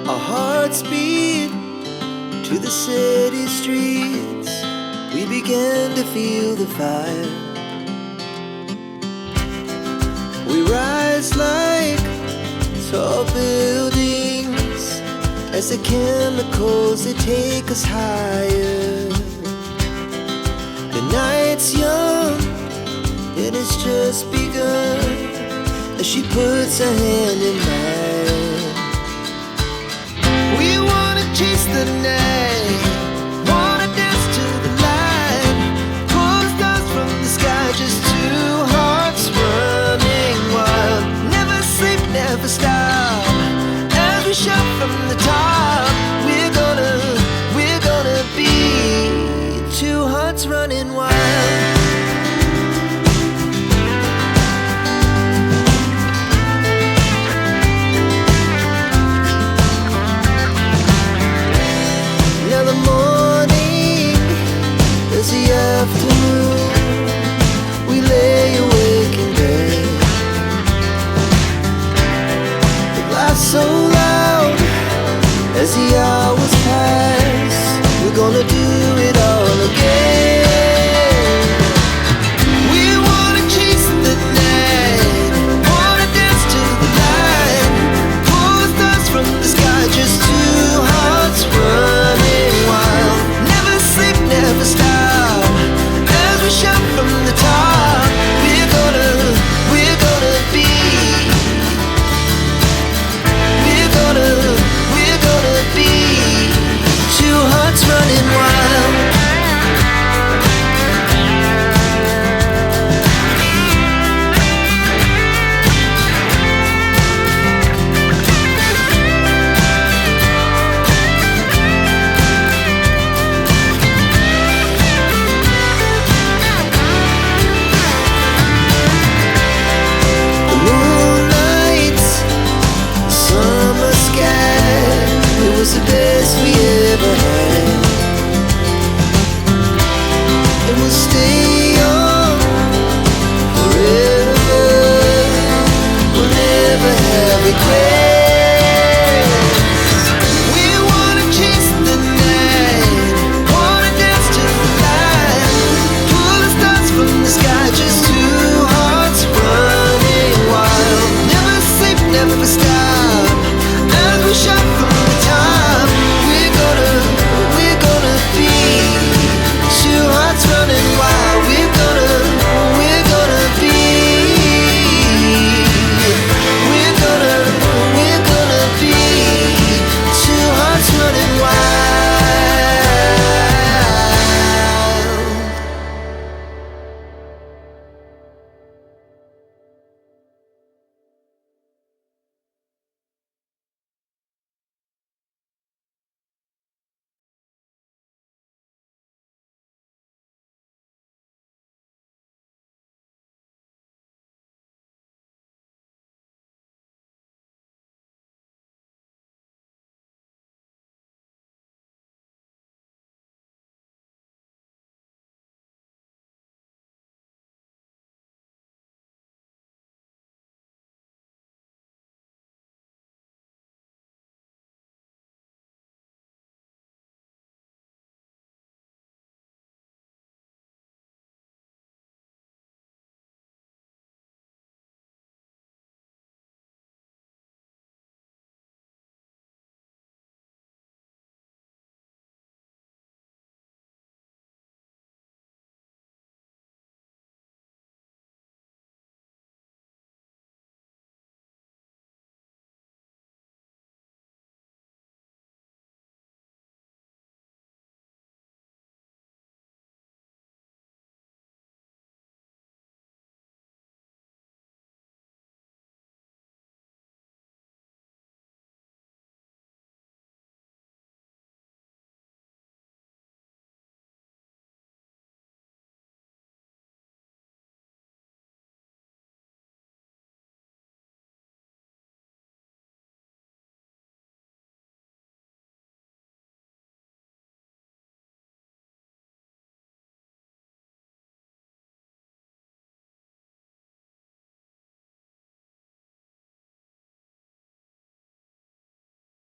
Our hearts beat to the city streets. We began to feel the fire. We rise like tall buildings as the chemicals, they take us higher. The night's young and it's just begun as she puts her hand in mine. We wanna chase the night, wanna dance to the light, pull stars from the sky, just two hearts running wild. Never sleep, never stop, as we shout from the top. We're gonna be two hearts running wild. Now the morning is the afternoon. We lay awake in bed. The laughs so loud as the hours